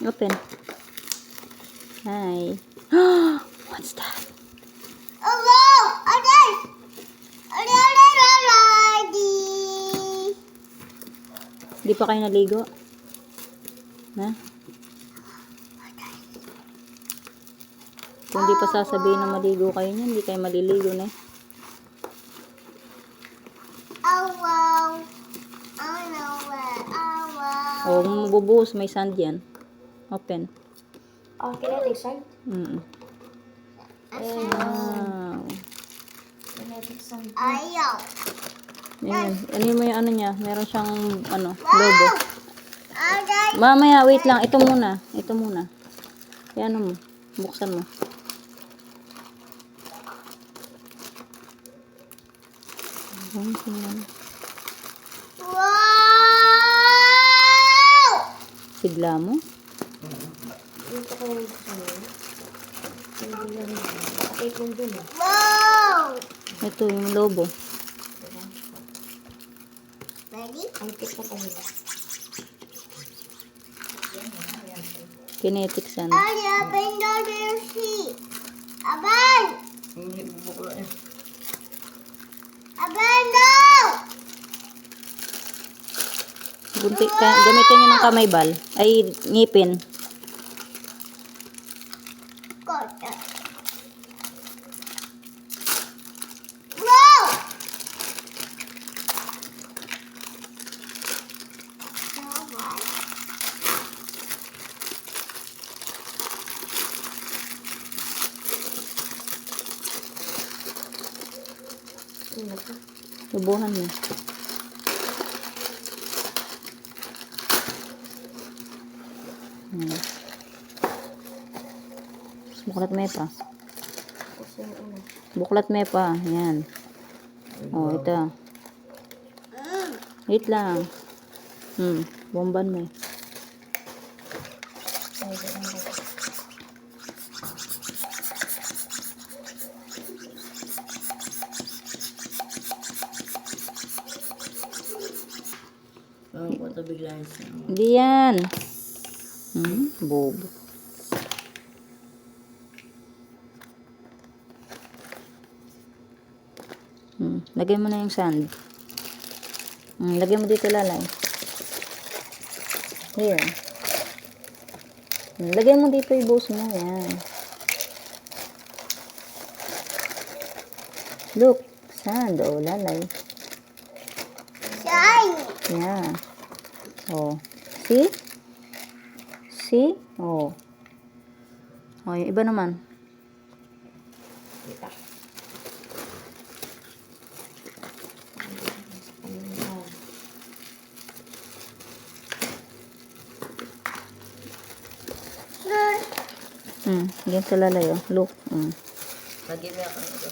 Open. Hi. What's that? Oh, wow! Hindi pa kayo naligo? Ha? Kung di pa sasabihin na maligo kayo niyan, hindi kayo maliligo na eh. Oh, wow! I know where. Oh, wow! O, kung mabubuhos, may sand yan. Open. Oh, kinetic sand? Wow. Kinetic sand. Ayaw! Yan. Ano mo yung ano niya? Meron siyang, ano, lobo. Aray! Mamaya, wait lang. Ito muna. Ito muna. Yan mo. Buksan mo. Wow! Sigla mo. Dito ko yung sand. Hindi lang yun. Nakakit lang dun eh. Wow! Ito, yung lobo. Ready? Ang kit na kami. Kinetic sand. Ay, open the real sheet. Aban! Hindi bubuklo eh. Aban, no! Gamitin nyo ng kamay bal. Ay, ngipin. Kota. Wow! Ano to? Lubuhan mo. Buklat me pa. Kasi yung ano. Buklat me pa. Yan. Oh, ito. Wait lang. Bomban mo. Ay, ano ba? Oh, what a big line. Hindi yan. Bobo. Lagay mo na yung sand. Lagay mo dito, lalay. Here. Lagay mo dito, ibus mo. Yan. Look. Sand. Oh, lalay. Shine! Yeah. Oh. See? See? Oh. Oh, yung iba naman. Kita. Yan sa lalay, oh. Look. Lagi mo ako nito.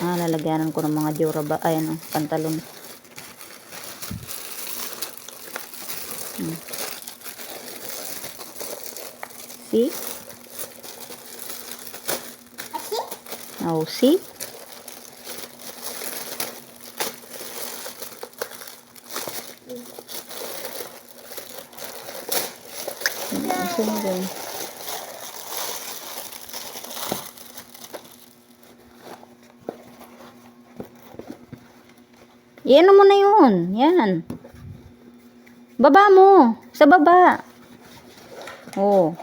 Lalagyanan ko ng mga jura ay, ano, pantalon. See? Oh, see? Ito mo dun. Yan mo na yun. Yan. Baba mo. Sa baba. Oh.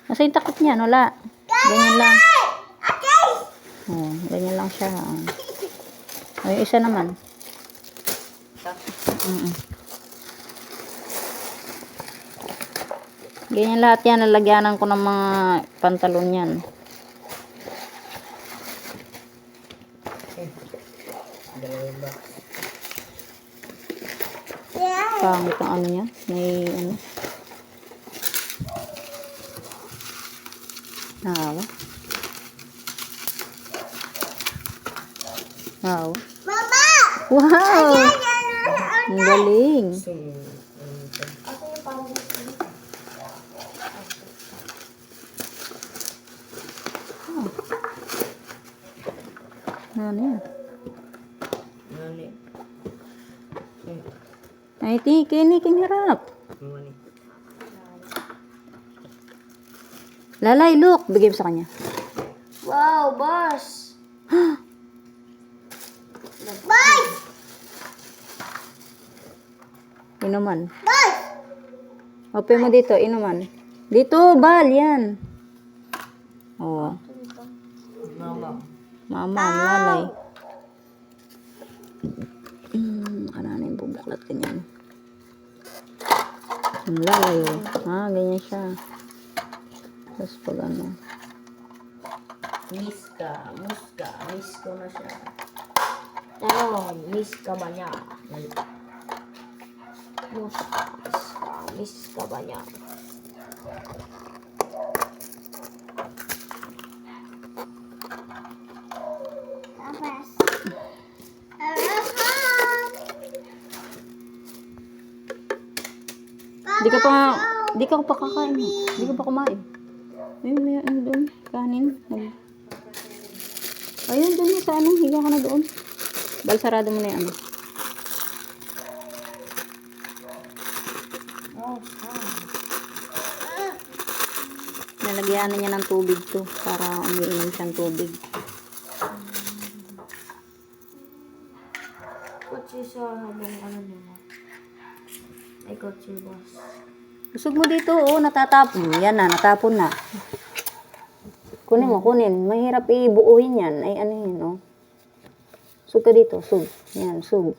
Nasa yung takot niyan. Wala. Ganyan lang. Oh, ganyan lang siya. Oh, yung isa naman. Ganyan lahat yan. Lalagyanan ko ng mga pantalon yan. Pangit ang ano niya. May ano. Nawa. Wow. Mama! Wow! Ang galing. Kasi yung parang Ano yan? nani. Ay, kinirap. Lalay, look. Bigay mo sa kanya. Wow, boss! Boys! Inuman. Boys! Open mo dito, inuman. Dito, bal, yan. Oo. Mama, lalay. Kanana yung bubuklat ganyan. Lalay, oh. Ganyan siya. Tapos pag ano. Miska na siya. Ano, miska ba niya? Miska ba niya? Tapos. Di ka pa kakain. Di ka pa kumain. Ayun doon. Kanin. Ayun doon sa ano. Higa ka na doon. Bal, sarado mo na yan. Nalagyan na niya ng tubig to. Para umiinom siyang tubig. Kotse sa habang ano nila. Ay, kotse boss. Usog mo dito, oh, natatapon. Yan na, natapon na. Kunin mo, kunin. Mahirap ibuuhin yan. Ay, ano yun, oh. Sug ka dito, sug. Yan, sug.